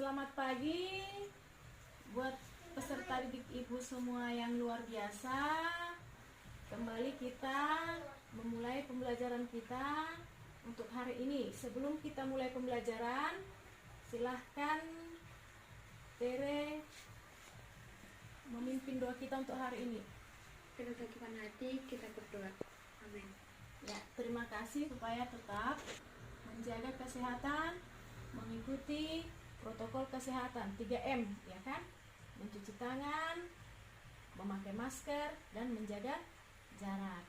Selamat pagi buat peserta didik ibu semua yang luar biasa. Kembali kita memulai pembelajaran kita untuk hari ini. Sebelum kita mulai pembelajaran, silahkan Tere memimpin doa kita untuk hari ini. Kita satukan hati, kita berdoa. Amin. Ya, terima kasih supaya tetap menjaga kesehatan, mengikuti protokol kesehatan 3M, ya kan? Mencuci tangan, memakai masker, dan menjaga jarak.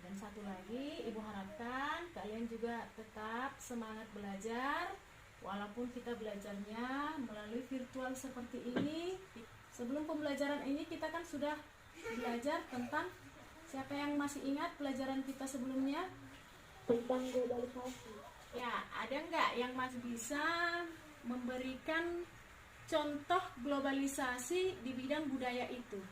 Dan satu lagi, Ibu harapkan kalian juga tetap semangat belajar, walaupun kita belajarnya melalui virtual seperti ini. Sebelum pembelajaran ini kita kan sudah belajar tentang, siapa yang masih ingat pelajaran kita sebelumnya? Tentang globalisasi. Ya, ada nggak yang masih bisa memberikan contoh globalisasi di bidang budaya itu?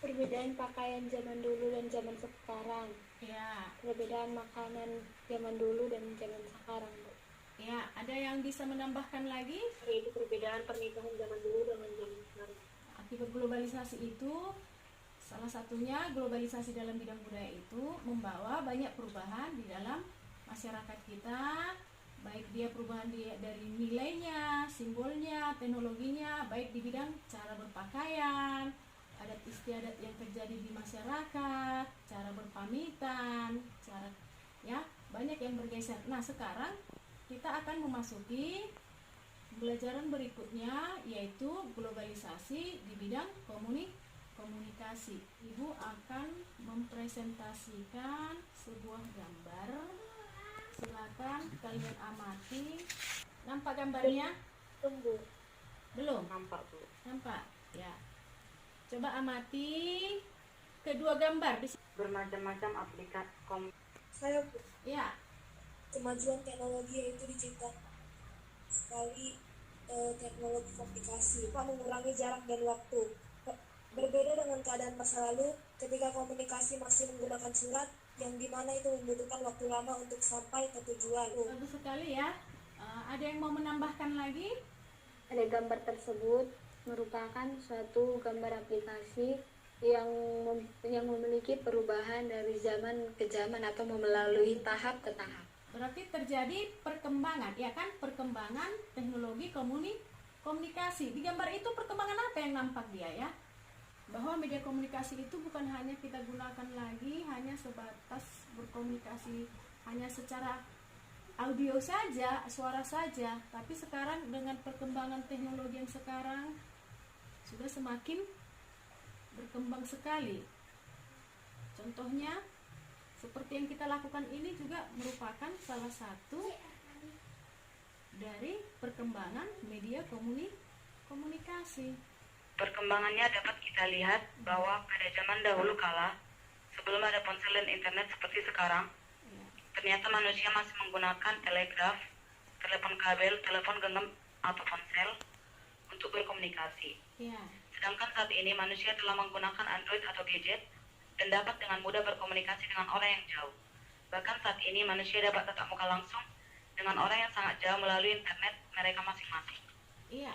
Perbedaan pakaian zaman dulu dan zaman sekarang. Ya, Perbedaan makanan zaman dulu dan zaman sekarang, Bu. ya, ada yang bisa menambahkan lagi? Itu perbedaan pernikahan zaman dulu dengan zaman sekarang. Akibat globalisasi itu, salah satunya globalisasi dalam bidang budaya itu membawa banyak perubahan di dalam masyarakat kita, baik dia perubahan dari nilainya, simbolnya, teknologinya, baik di bidang cara berpakaian, adat istiadat yang terjadi di masyarakat, cara berpamitan, cara ya banyak yang bergeser. Nah, sekarang kita akan memasuki pembelajaran berikutnya, yaitu globalisasi di bidang komunikasi. Ibu akan mempresentasikan sebuah gambar. Silakan kalian amati. Nampak gambarnya? Tunggu. Belum? Nampak, Bu. Nampak? Ya. Coba amati kedua gambar di sini. Bermacam-macam aplikasi Saya Ya. kemajuan teknologi yaitu diciptakan sekali teknologi komunikasi Pak mengurangi jarak dan waktu. Berbeda dengan keadaan masa lalu ketika komunikasi masih menggunakan surat yang dimana itu membutuhkan waktu lama untuk sampai ke tujuan. Bagus sekali ya. Ada yang mau menambahkan lagi? Ada gambar tersebut merupakan suatu gambar aplikasi yang memiliki perubahan dari zaman ke zaman atau melalui tahap ke tahap. Berarti terjadi perkembangan, ya kan? Perkembangan teknologi komunikasi. Di gambar itu perkembangan apa yang nampak dia ya? Bahwa media komunikasi itu bukan hanya kita gunakan lagi hanya sebatas berkomunikasi hanya secara audio saja, suara saja, tapi sekarang dengan perkembangan teknologi yang sekarang sudah semakin berkembang sekali. Contohnya seperti yang kita lakukan ini juga merupakan salah satu dari perkembangan media komunikasi. Perkembangannya dapat kita lihat bahwa pada zaman dahulu kala, sebelum ada ponsel dan internet seperti sekarang, ternyata manusia masih menggunakan telegraf, telepon kabel, telepon genggam, atau ponsel untuk berkomunikasi. Ya. Sedangkan saat ini manusia telah menggunakan Android atau gadget dan dapat dengan mudah berkomunikasi dengan orang yang jauh. Bahkan saat ini manusia dapat tatap muka langsung dengan orang yang sangat jauh melalui internet mereka masing-masing. Iya.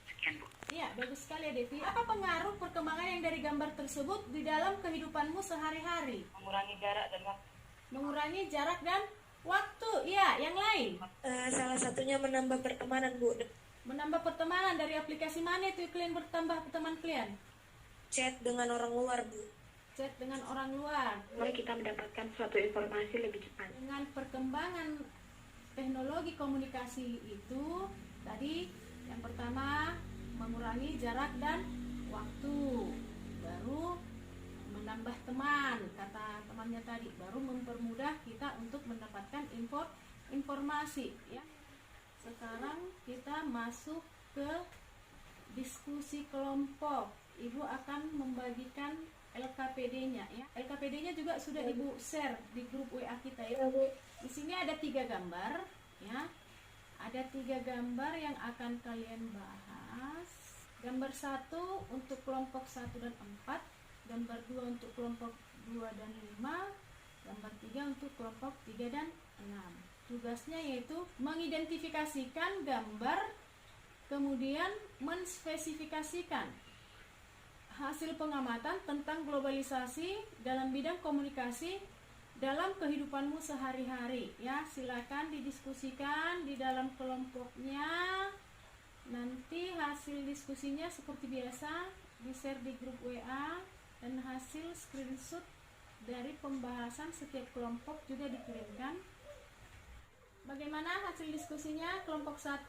Sekian, Bu. Iya, bagus sekali ya Devi. Apa pengaruh perkembangan yang dari gambar tersebut di dalam kehidupanmu sehari-hari? Mengurangi jarak dan waktu. Mengurangi jarak dan waktu. Iya, yang lain. Salah satunya menambah pertemanan, Bu. Menambah pertemanan. Dari aplikasi mana itu kalian bertambah teman kalian? Chat dengan orang luar, Bu. Chat dengan orang luar. Mulai kita mendapatkan suatu informasi lebih cepat. Dengan perkembangan teknologi komunikasi itu, tadi yang pertama mengurangi jarak dan waktu, baru menambah teman, kata temannya tadi, baru mempermudah kita untuk mendapatkan informasi ya. Sekarang kita masuk ke diskusi kelompok. Ibu akan membagikan LKPD-nya ya. LKPD-nya juga sudah Ibu share di grup WA kita ya. Di sini ada 3 gambar ya. Ada 3 gambar yang akan kalian bahas. Gambar 1 untuk kelompok 1 dan 4, gambar 2 untuk kelompok 2 dan 5, gambar 3 untuk kelompok 3 dan 6. Tugasnya yaitu mengidentifikasikan gambar Kemudian menspesifikasikan hasil pengamatan tentang globalisasi dalam bidang komunikasi dalam kehidupanmu sehari-hari. Ya, silakan didiskusikan di dalam kelompoknya. Nanti hasil diskusinya seperti biasa di-share di grup WA, dan hasil screenshot dari pembahasan setiap kelompok juga dikirimkan. Bagaimana hasil diskusinya kelompok 1?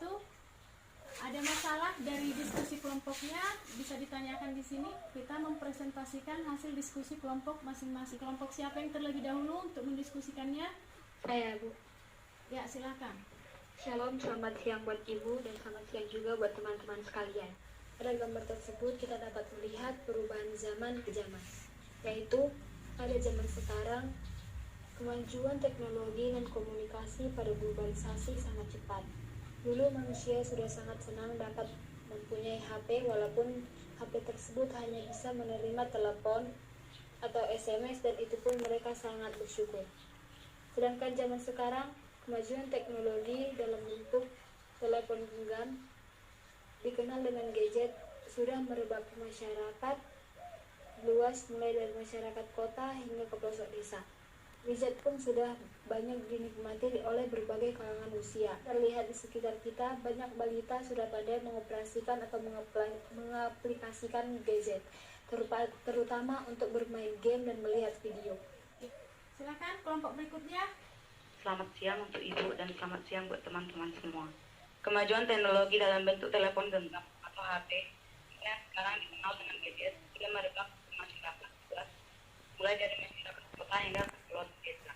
Ada masalah dari diskusi kelompoknya, bisa ditanyakan di sini. Kita mempresentasikan hasil diskusi kelompok masing-masing. Kelompok siapa yang terlebih dahulu untuk mendiskusikannya? Saya, Bu. Ya, silakan. Shalom, selamat siang buat Ibu dan selamat siang juga buat teman-teman sekalian. Pada gambar tersebut kita dapat melihat perubahan zaman ke zaman, yaitu pada zaman sekarang kemajuan teknologi dan komunikasi pada globalisasi sangat cepat. Dulu manusia sudah sangat senang dapat mempunyai HP, walaupun HP tersebut hanya bisa menerima telepon atau SMS, dan itu pun mereka sangat bersyukur. Sedangkan zaman sekarang, kemajuan teknologi dalam bentuk telepon genggam dikenal dengan gadget sudah merebak ke masyarakat luas, mulai dari masyarakat kota hingga ke pelosok desa. Gadget pun sudah banyak dinikmati oleh berbagai kalangan usia. Terlihat di sekitar kita, banyak balita sudah pandai mengoperasikan atau mengaplikasikan gadget, terutama untuk bermain game dan melihat video. Silakan kelompok berikutnya. Selamat siang untuk Ibu dan selamat siang buat teman-teman semua. Kemajuan teknologi dalam bentuk telepon genggam atau HP yang sekarang dikenal dengan gadget sudah merebak ke masyarakat luas, mulai dari masyarakat kota hingga ke pelosok desa.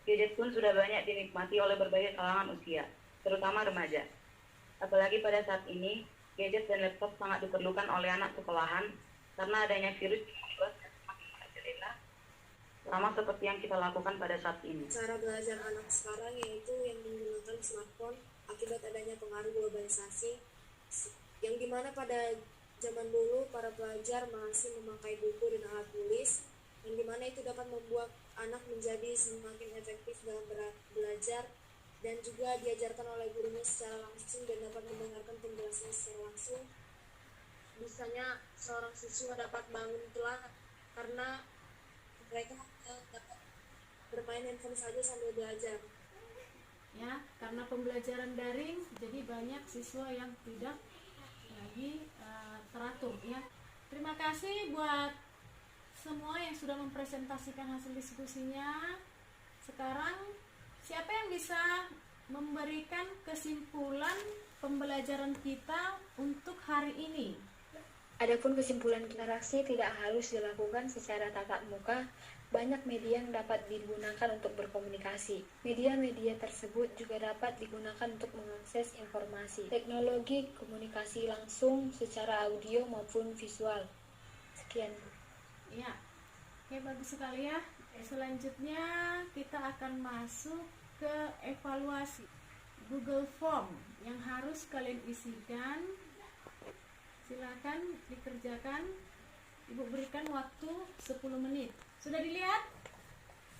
Gadget pun sudah banyak dinikmati oleh berbagai kalangan usia, terutama remaja. Apalagi pada saat ini, gadget dan laptop sangat diperlukan oleh anak sekolahan karena adanya virus yang membuat semakin merajalela, sama seperti yang kita lakukan pada saat ini. Cara belajar anak sekarang yaitu yang menggunakan smartphone akibat adanya pengaruh globalisasi, yang dimana pada zaman dulu para pelajar masih memakai buku dan alat tulis, yang dimana itu dapat membuat anak menjadi semakin efektif dalam belajar dan juga diajarkan oleh gurunya secara langsung dan dapat mendengarkan penjelasan secara langsung. Misalnya seorang siswa dapat bangun telat karena mereka dapat bermain handphone saja sambil belajar. Ya, karena pembelajaran daring, jadi banyak siswa yang tidak lagi teratur. Ya, terima kasih buat semua yang sudah mempresentasikan hasil diskusinya. Sekarang siapa yang bisa memberikan kesimpulan pembelajaran kita untuk hari ini? Adapun kesimpulan interaksi tidak harus dilakukan secara tatap muka. Banyak media yang dapat digunakan untuk berkomunikasi. Media-media tersebut juga dapat digunakan untuk mengakses informasi. Teknologi komunikasi langsung secara audio maupun visual. Sekian, Bu. Ya, oke, bagus sekali ya. Selanjutnya kita akan masuk ke evaluasi Google Form yang harus kalian isikan. Silakan dikerjakan. Ibu berikan waktu 10 menit. Sudah dilihat?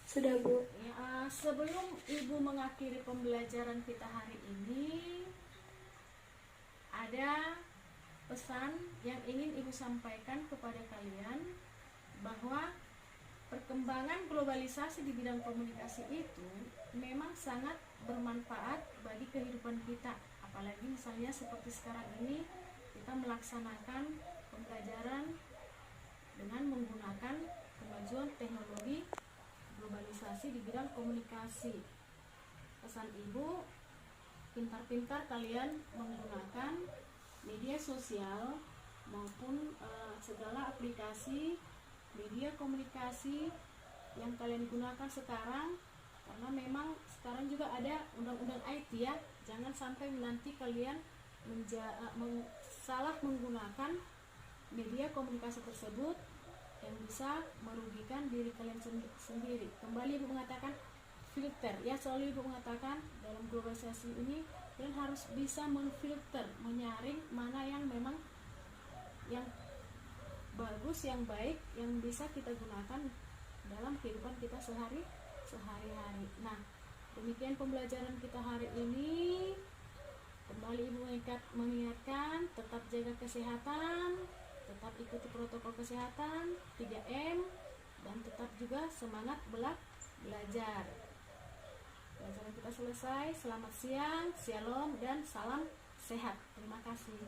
Sudah, Bu. Ya, sebelum Ibu mengakhiri pembelajaran kita hari ini, ada pesan yang ingin Ibu sampaikan kepada kalian, bahwa perkembangan globalisasi di bidang komunikasi itu memang sangat bermanfaat bagi kehidupan kita. Apalagi misalnya seperti sekarang ini kita melaksanakan pembelajaran dengan menggunakan kemajuan teknologi globalisasi di bidang komunikasi. Pesan Ibu, pintar-pintar kalian menggunakan media sosial maupun segala aplikasi media komunikasi yang kalian gunakan sekarang, karena memang sekarang juga ada undang-undang IT ya. Jangan sampai nanti kalian salah menggunakan media komunikasi tersebut yang bisa merugikan diri kalian sendiri. Kembali Ibu mengatakan filter ya, selalu Ibu mengatakan dalam globalisasi ini kalian harus bisa memfilter, menyaring mana yang memang yang bagus, yang baik, yang bisa kita gunakan dalam kehidupan kita sehari-hari. Nah, demikian pembelajaran kita hari ini. Kembali Ibu mengingatkan, tetap jaga kesehatan, tetap ikuti protokol kesehatan 3M, dan tetap juga semangat belajar. Pelajaran kita selesai. Selamat siang, shalom, dan salam sehat. Terima kasih.